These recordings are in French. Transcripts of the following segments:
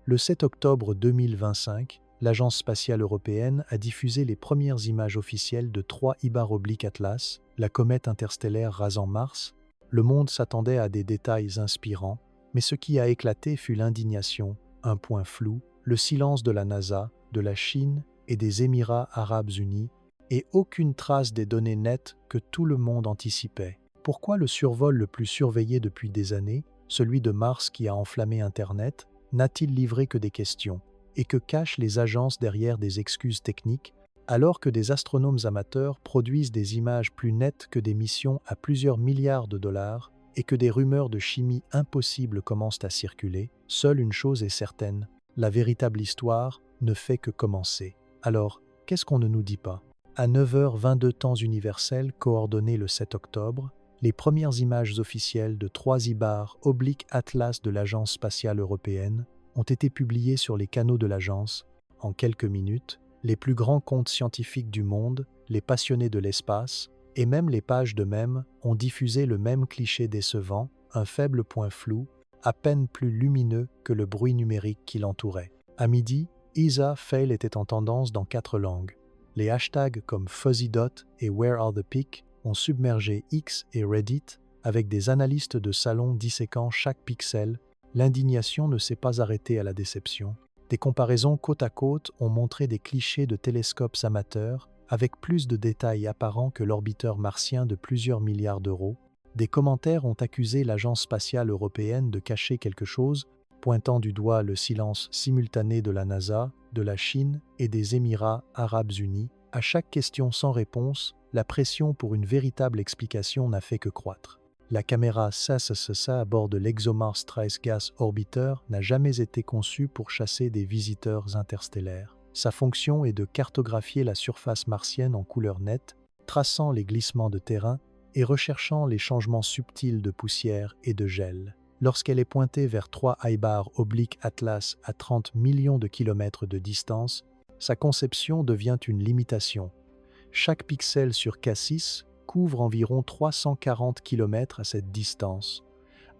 Le 7 octobre 2025, l'Agence spatiale européenne a diffusé les premières images officielles de 3I/Atlas, la comète interstellaire rasant Mars. Le monde s'attendait à des détails inspirants, mais ce qui a éclaté fut l'indignation, un point flou, le silence de la NASA, de la Chine et des Émirats arabes unis, et aucune trace des données nettes que tout le monde anticipait. Pourquoi le survol le plus surveillé depuis des années, celui de Mars qui a enflammé Internet, n'a-t-il livré que des questions? Et que cachent les agences derrière des excuses techniques, alors que des astronomes amateurs produisent des images plus nettes que des missions à plusieurs milliards de dollars et que des rumeurs de chimie impossibles commencent à circuler? Seule une chose est certaine, la véritable histoire ne fait que commencer. Alors, qu'est-ce qu'on ne nous dit pas? À 9h22 temps universel, coordonné le 7 octobre, les premières images officielles de 3I/Atlas de l'Agence spatiale européenne ont été publiées sur les canaux de l'agence. En quelques minutes, les plus grands comptes scientifiques du monde, les passionnés de l'espace, et même les pages de mèmes ont diffusé le même cliché décevant, un faible point flou, à peine plus lumineux que le bruit numérique qui l'entourait. À midi, ESA Fail était en tendance dans 4 langues. Les hashtags comme FuzzyDot et Where are the Pics ont submergé X et Reddit avec des analystes de salon disséquant chaque pixel. L'indignation ne s'est pas arrêtée à la déception. Des comparaisons côte à côte ont montré des clichés de télescopes amateurs avec plus de détails apparents que l'orbiteur martien de plusieurs milliards d'euros. Des commentaires ont accusé l'Agence spatiale européenne de cacher quelque chose, pointant du doigt le silence simultané de la NASA, de la Chine et des Émirats arabes unis. À chaque question sans réponse, la pression pour une véritable explication n'a fait que croître. La caméra SASSA à bord de l'ExoMars Trace Gas Orbiter n'a jamais été conçue pour chasser des visiteurs interstellaires. Sa fonction est de cartographier la surface martienne en couleur nette, traçant les glissements de terrain et recherchant les changements subtils de poussière et de gel. Lorsqu'elle est pointée vers 3I/Atlas à 30 millions de kilomètres de distance, sa conception devient une limitation. Chaque pixel sur Cassis couvre environ 340 km à cette distance,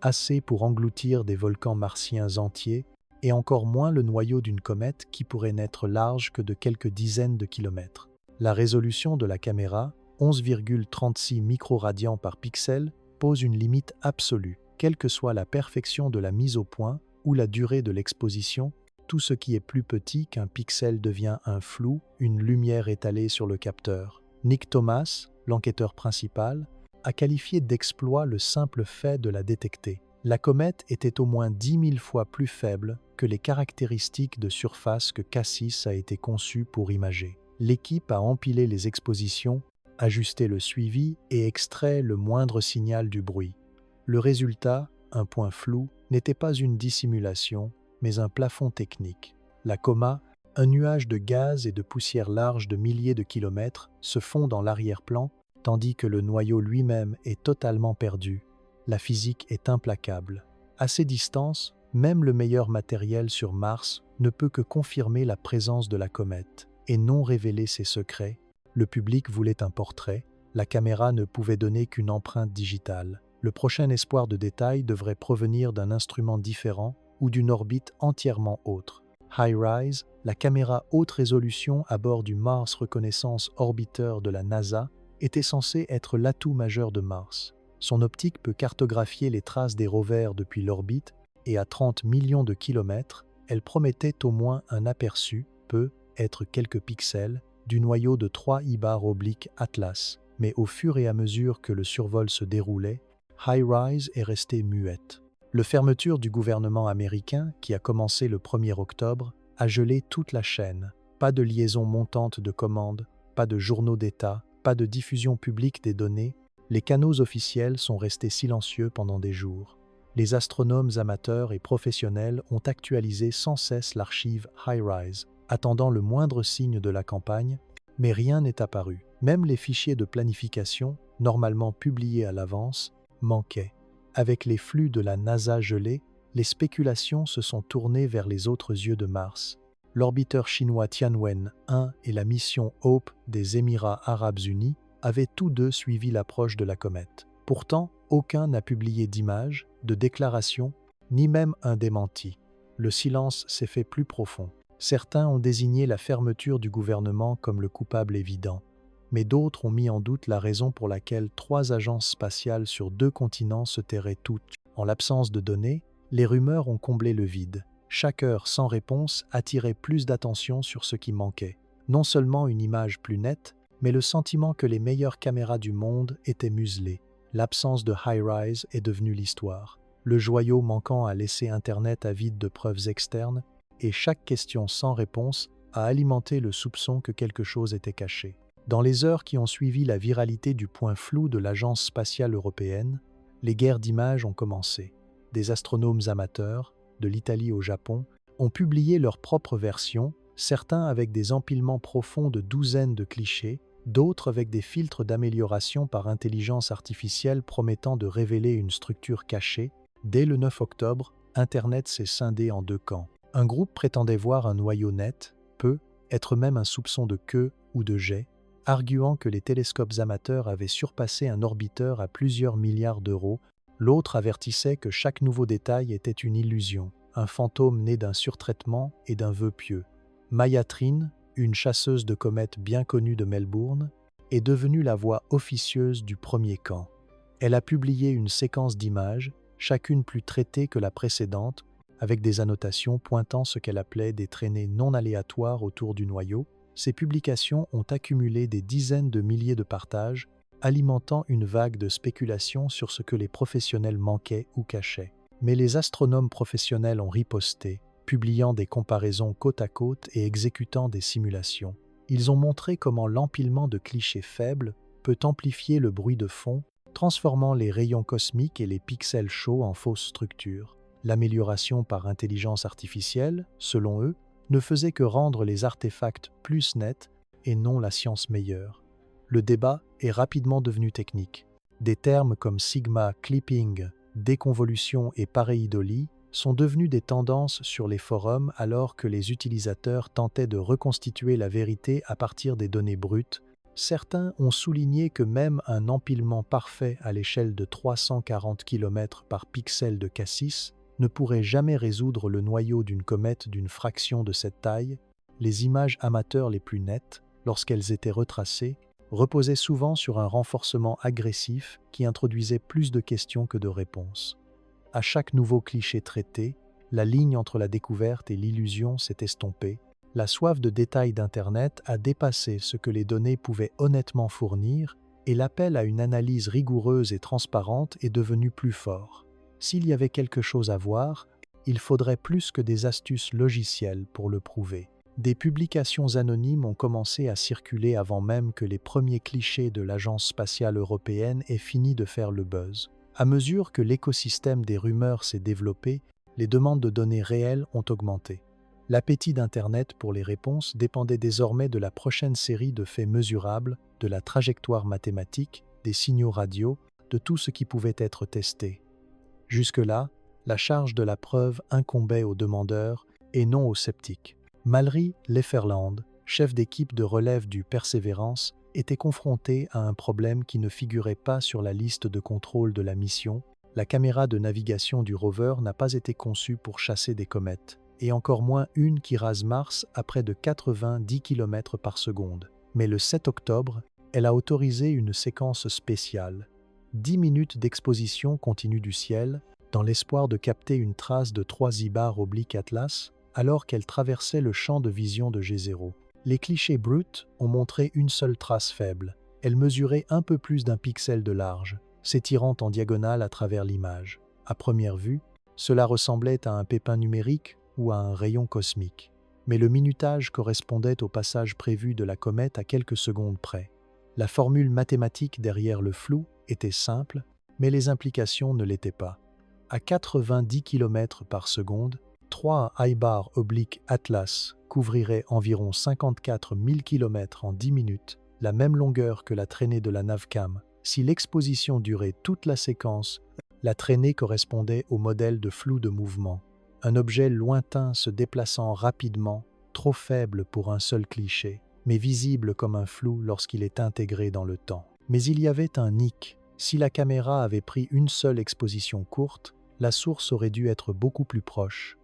assez pour engloutir des volcans martiens entiers et encore moins le noyau d'une comète qui pourrait n'être large que de quelques dizaines de kilomètres. La résolution de la caméra, 11,36 microradians par pixel, pose une limite absolue. Quelle que soit la perfection de la mise au point ou la durée de l'exposition, tout ce qui est plus petit qu'un pixel devient un flou, une lumière étalée sur le capteur. Nick Thomas, l'enquêteur principal, a qualifié d'exploit le simple fait de la détecter. La comète était au moins 10 000 fois plus faible que les caractéristiques de surface que Cassis a été conçu pour imager. L'équipe a empilé les expositions, ajusté le suivi et extrait le moindre signal du bruit. Le résultat, un point flou, n'était pas une dissimulation, mais un plafond technique. La coma, un nuage de gaz et de poussière large de milliers de kilomètres, se fond dans l'arrière-plan, tandis que le noyau lui-même est totalement perdu. La physique est implacable. À ces distances, même le meilleur matériel sur Mars ne peut que confirmer la présence de la comète et non révéler ses secrets. Le public voulait un portrait, la caméra ne pouvait donner qu'une empreinte digitale. Le prochain espoir de détail devrait provenir d'un instrument différent ou d'une orbite entièrement autre. HiRISE, la caméra haute résolution à bord du Mars Reconnaissance Orbiter de la NASA, était censée être l'atout majeur de Mars. Son optique peut cartographier les traces des rovers depuis l'orbite et à 30 millions de kilomètres, elle promettait au moins un aperçu, peut être quelques pixels, du noyau de 3I/Atlas. Mais au fur et à mesure que le survol se déroulait, HiRISE est restée muette. La fermeture du gouvernement américain, qui a commencé le 1er octobre, a gelé toute la chaîne. Pas de liaison montante de commandes, pas de journaux d'État, pas de diffusion publique des données. Les canaux officiels sont restés silencieux pendant des jours. Les astronomes amateurs et professionnels ont actualisé sans cesse l'archive HiRISE, attendant le moindre signe de la campagne, mais rien n'est apparu. Même les fichiers de planification, normalement publiés à l'avance, manquaient. Avec les flux de la NASA gelés, les spéculations se sont tournées vers les autres yeux de Mars. L'orbiteur chinois Tianwen-1 et la mission Hope des Émirats arabes unis avaient tous deux suivi l'approche de la comète. Pourtant, aucun n'a publié d'images, de déclarations, ni même un démenti. le silence s'est fait plus profond. Certains ont désigné la fermeture du gouvernement comme le coupable évident, mais d'autres ont mis en doute la raison pour laquelle 3 agences spatiales sur 2 continents se tairaient toutes. En l'absence de données, les rumeurs ont comblé le vide. Chaque heure sans réponse attirait plus d'attention sur ce qui manquait. Non seulement une image plus nette, mais le sentiment que les meilleures caméras du monde étaient muselées. L'absence de High-Rise est devenue l'histoire. Le joyau manquant a laissé Internet avide de preuves externes, et chaque question sans réponse a alimenté le soupçon que quelque chose était caché. Dans les heures qui ont suivi la viralité du point flou de l'Agence spatiale européenne, les guerres d'images ont commencé. Des astronomes amateurs, de l'Italie au Japon, ont publié leurs propres versions, certains avec des empilements profonds de douzaines de clichés, d'autres avec des filtres d'amélioration par intelligence artificielle promettant de révéler une structure cachée. Dès le 9 octobre, Internet s'est scindé en 2 camps. Un groupe prétendait voir un noyau net, être même un soupçon de queue ou de jet, arguant que les télescopes amateurs avaient surpassé un orbiteur à plusieurs milliards d'euros. L'autre avertissait que chaque nouveau détail était une illusion, un fantôme né d'un surtraitement et d'un vœu pieux. Maya Trine, une chasseuse de comètes bien connue de Melbourne, est devenue la voix officieuse du premier camp. Elle a publié une séquence d'images, chacune plus traitée que la précédente, avec des annotations pointant ce qu'elle appelait des traînées non aléatoires autour du noyau. Ces publications ont accumulé des dizaines de milliers de partages, alimentant une vague de spéculations sur ce que les professionnels manquaient ou cachaient. Mais les astronomes professionnels ont riposté, publiant des comparaisons côte à côte et exécutant des simulations. Ils ont montré comment l'empilement de clichés faibles peut amplifier le bruit de fond, transformant les rayons cosmiques et les pixels chauds en fausses structures. L'amélioration par intelligence artificielle, selon eux, ne faisait que rendre les artefacts plus nets et non la science meilleure. Le débat est rapidement devenu technique. Des termes comme sigma clipping, déconvolution et pareidolie sont devenus des tendances sur les forums alors que les utilisateurs tentaient de reconstituer la vérité à partir des données brutes. Certains ont souligné que même un empilement parfait à l'échelle de 340 km par pixel de Cassis ne pourrait jamais résoudre le noyau d'une comète d'une fraction de cette taille. Les images amateurs les plus nettes, lorsqu'elles étaient retracées, reposaient souvent sur un renforcement agressif qui introduisait plus de questions que de réponses. À chaque nouveau cliché traité, la ligne entre la découverte et l'illusion s'est estompée. La soif de détails d'Internet a dépassé ce que les données pouvaient honnêtement fournir et l'appel à une analyse rigoureuse et transparente est devenu plus fort. S'il y avait quelque chose à voir, il faudrait plus que des astuces logicielles pour le prouver. Des publications anonymes ont commencé à circuler avant même que les premiers clichés de l'Agence spatiale européenne aient fini de faire le buzz. À mesure que l'écosystème des rumeurs s'est développé, les demandes de données réelles ont augmenté. L'appétit d'Internet pour les réponses dépendait désormais de la prochaine série de faits mesurables, de la trajectoire mathématique, des signaux radio, de tout ce qui pouvait être testé. Jusque-là, la charge de la preuve incombait aux demandeurs et non aux sceptiques. Mallory Lefferland, chef d'équipe de relève du Perseverance, était confronté à un problème qui ne figurait pas sur la liste de contrôle de la mission. La caméra de navigation du rover n'a pas été conçue pour chasser des comètes, et encore moins une qui rase Mars à près de 90 km par seconde. Mais le 7 octobre, elle a autorisé une séquence spéciale. 10 minutes d'exposition continue du ciel, dans l'espoir de capter une trace de 3 Ibar oblique Atlas, alors qu'elle traversait le champ de vision de G0. Les clichés bruts ont montré une seule trace faible. Elle mesurait un peu plus d'un pixel de large, s'étirant en diagonale à travers l'image. À première vue, cela ressemblait à un pépin numérique ou à un rayon cosmique. Mais le minutage correspondait au passage prévu de la comète à quelques secondes près. La formule mathématique derrière le flou était simple, mais les implications ne l'étaient pas. À 90 km par seconde, 3 Ibar oblique Atlas couvriraient environ 54 000 km en 10 minutes, la même longueur que la traînée de la Navcam. Si l'exposition durait toute la séquence, la traînée correspondait au modèle de flou de mouvement. Un objet lointain se déplaçant rapidement, trop faible pour un seul cliché, mais visible comme un flou lorsqu'il est intégré dans le temps. Mais il y avait un hic. Si la caméra avait pris une seule exposition courte, la source aurait dû être beaucoup plus proche,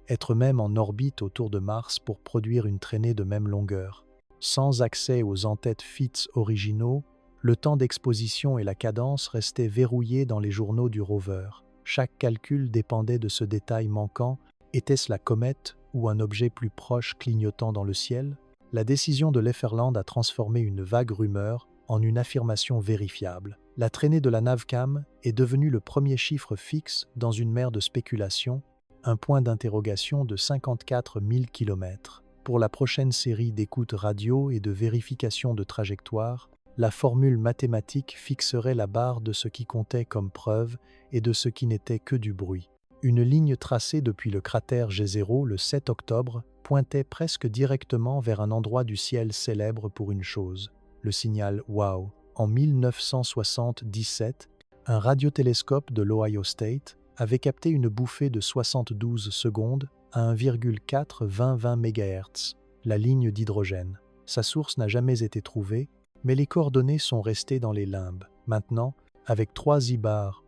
être même en orbite autour de Mars pour produire une traînée de même longueur. Sans accès aux en-tête FITS originaux, le temps d'exposition et la cadence restaient verrouillés dans les journaux du rover. Chaque calcul dépendait de ce détail manquant. Était-ce la comète ou un objet plus proche clignotant dans le ciel? La décision de Lefferland a transformé une vague rumeur en une affirmation vérifiable. La traînée de la Navcam est devenue le premier chiffre fixe dans une mer de spéculation, un point d'interrogation de 54 000 km. Pour la prochaine série d'écoutes radio et de vérification de trajectoire, la formule mathématique fixerait la barre de ce qui comptait comme preuve et de ce qui n'était que du bruit. Une ligne tracée depuis le cratère G0 le 7 octobre pointait presque directement vers un endroit du ciel célèbre pour une chose, le signal WOW. En 1977, un radiotélescope de l'Ohio State avait capté une bouffée de 72 secondes à 1,420 MHz, la ligne d'hydrogène. Sa source n'a jamais été trouvée, mais les coordonnées sont restées dans les limbes. Maintenant, avec 3 ibars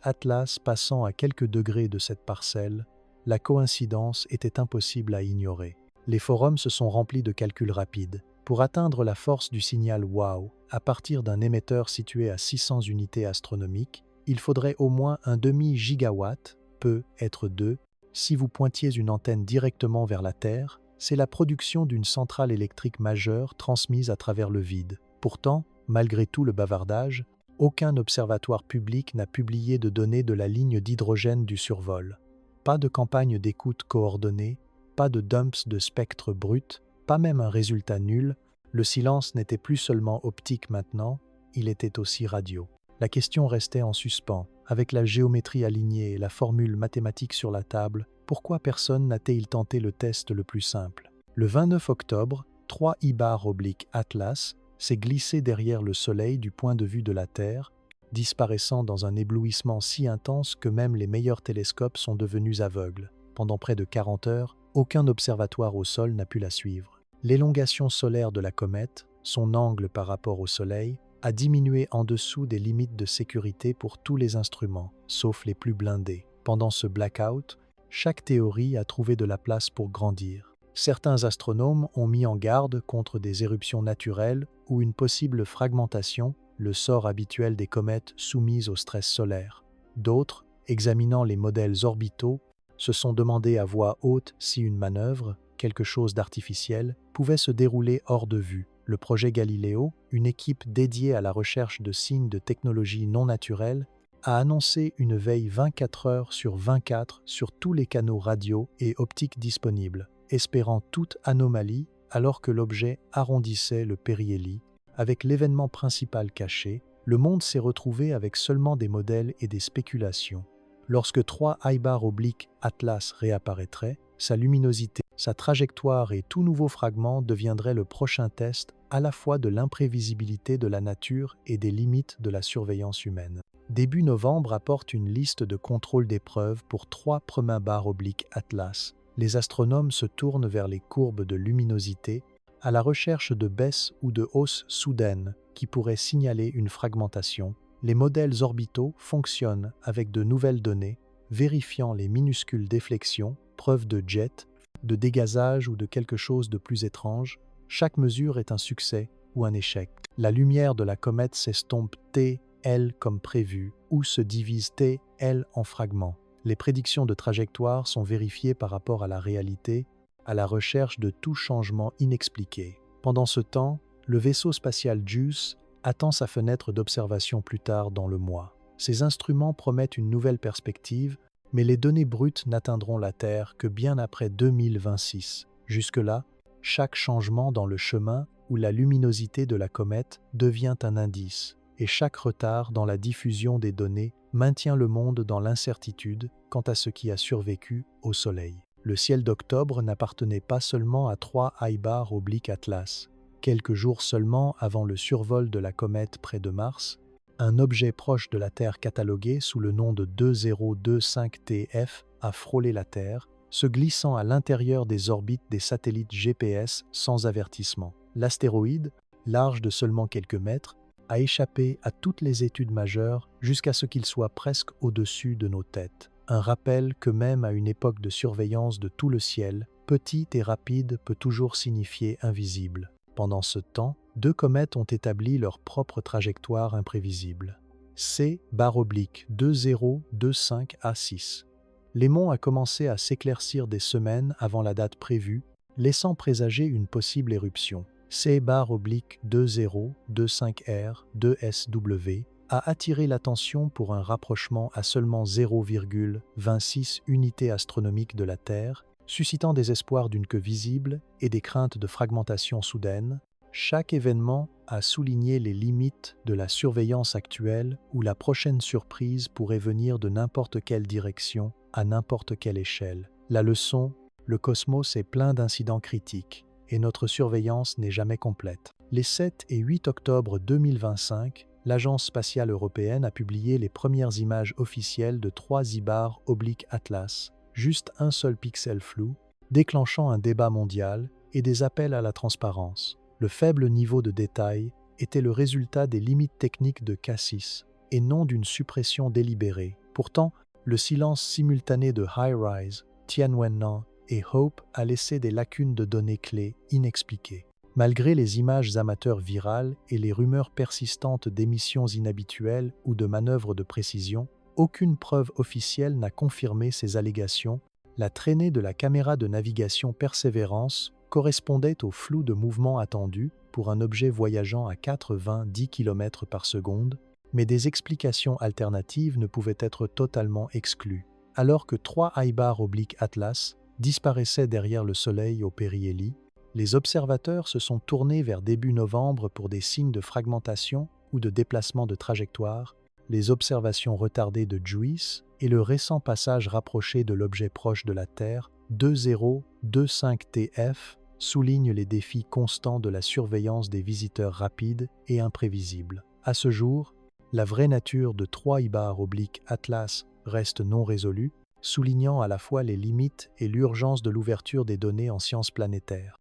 Atlas passant à quelques degrés de cette parcelle, la coïncidence était impossible à ignorer. Les forums se sont remplis de calculs rapides. Pour atteindre la force du signal WOW, à partir d'un émetteur situé à 600 unités astronomiques, il faudrait au moins un demi-gigawatt, peut être 2, si vous pointiez une antenne directement vers la Terre. C'est la production d'une centrale électrique majeure transmise à travers le vide. Pourtant, malgré tout le bavardage, aucun observatoire public n'a publié de données de la ligne d'hydrogène du survol. Pas de campagne d'écoute coordonnée, pas de dumps de spectre brut, pas même un résultat nul. Le silence n'était plus seulement optique maintenant, il était aussi radio. La question restait en suspens. Avec la géométrie alignée et la formule mathématique sur la table, pourquoi personne n'a-t-il tenté le test le plus simple? Le 29 octobre, 3 ibars Atlas s'est glissé derrière le Soleil du point de vue de la Terre, disparaissant dans un éblouissement si intense que même les meilleurs télescopes sont devenus aveugles. Pendant près de 40 heures, aucun observatoire au sol n'a pu la suivre. L'élongation solaire de la comète, son angle par rapport au Soleil, a diminué en dessous des limites de sécurité pour tous les instruments, sauf les plus blindés. Pendant ce blackout, chaque théorie a trouvé de la place pour grandir. Certains astronomes ont mis en garde contre des éruptions naturelles ou une possible fragmentation, le sort habituel des comètes soumises au stress solaire. D'autres, examinant les modèles orbitaux, se sont demandé à voix haute si une manœuvre, quelque chose d'artificiel, pouvait se dérouler hors de vue. Le projet Galileo, une équipe dédiée à la recherche de signes de technologie non naturelle, a annoncé une veille 24 heures sur 24 sur tous les canaux radio et optiques disponibles, espérant toute anomalie alors que l'objet arrondissait le périhélie. Avec l'événement principal caché, le monde s'est retrouvé avec seulement des modèles et des spéculations. Lorsque 3 ibars Atlas réapparaîtraient, sa luminosité, sa trajectoire et tout nouveau fragment deviendraient le prochain test à la fois de l'imprévisibilité de la nature et des limites de la surveillance humaine. Début novembre apporte une liste de contrôle d'épreuves pour 3 ibars Atlas. Les astronomes se tournent vers les courbes de luminosité à la recherche de baisses ou de hausses soudaines qui pourraient signaler une fragmentation. Les modèles orbitaux fonctionnent avec de nouvelles données, vérifiant les minuscules déflexions, preuves de jet, de dégazage ou de quelque chose de plus étrange. Chaque mesure est un succès ou un échec. La lumière de la comète s'estompe T, L comme prévu, ou se divise T, L en fragments. Les prédictions de trajectoire sont vérifiées par rapport à la réalité, à la recherche de tout changement inexpliqué. Pendant ce temps, le vaisseau spatial JUICE attend sa fenêtre d'observation plus tard dans le mois. Ces instruments promettent une nouvelle perspective, mais les données brutes n'atteindront la Terre que bien après 2026. Jusque-là, chaque changement dans le chemin ou la luminosité de la comète devient un indice, et chaque retard dans la diffusion des données maintient le monde dans l'incertitude quant à ce qui a survécu au Soleil. Le ciel d'octobre n'appartenait pas seulement à 3 ibars Atlas. Quelques jours seulement avant le survol de la comète près de Mars, un objet proche de la Terre catalogué sous le nom de 2025TF a frôlé la Terre, se glissant à l'intérieur des orbites des satellites GPS sans avertissement. L'astéroïde, large de seulement quelques mètres, a échappé à toutes les études majeures jusqu'à ce qu'il soit presque au-dessus de nos têtes. un rappel que même à une époque de surveillance de tout le ciel, petit et rapide peut toujours signifier invisible. Pendant ce temps, 2 comètes ont établi leur propre trajectoire imprévisible. C/2025A6. L'aimant a commencé à s'éclaircir des semaines avant la date prévue, laissant présager une possible éruption. C/2025R2SW a attiré l'attention pour un rapprochement à seulement 0,26 unités astronomiques de la Terre, suscitant des espoirs d'une queue visible et des craintes de fragmentation soudaine. Chaque événement a souligné les limites de la surveillance actuelle où la prochaine surprise pourrait venir de n'importe quelle direction, à n'importe quelle échelle. La leçon, le cosmos est plein d'incidents critiques et notre surveillance n'est jamais complète. Les 7 et 8 octobre 2025, l'Agence spatiale européenne a publié les premières images officielles de 3 Ibar/Atlas, juste un seul pixel flou, déclenchant un débat mondial et des appels à la transparence. Le faible niveau de détail était le résultat des limites techniques de Cassis et non d'une suppression délibérée. Pourtant, le silence simultané de HiRISE, Tianwennan et Hope a laissé des lacunes de données clés inexpliquées. Malgré les images amateurs virales et les rumeurs persistantes d'émissions inhabituelles ou de manœuvres de précision, aucune preuve officielle n'a confirmé ces allégations. La traînée de la caméra de navigation Perseverance correspondait au flou de mouvement attendu pour un objet voyageant à 90 km par seconde, mais des explications alternatives ne pouvaient être totalement exclues. Alors que 3 Ibar/Atlas disparaissaient derrière le Soleil au périhélie, les observateurs se sont tournés vers début novembre pour des signes de fragmentation ou de déplacement de trajectoire, les observations retardées de JUICE et le récent passage rapproché de l'objet proche de la Terre, 2025TF, soulignent les défis constants de la surveillance des visiteurs rapides et imprévisibles. À ce jour, la vraie nature de 3 Ibar/Atlas reste non résolue, soulignant à la fois les limites et l'urgence de l'ouverture des données en sciences planétaires.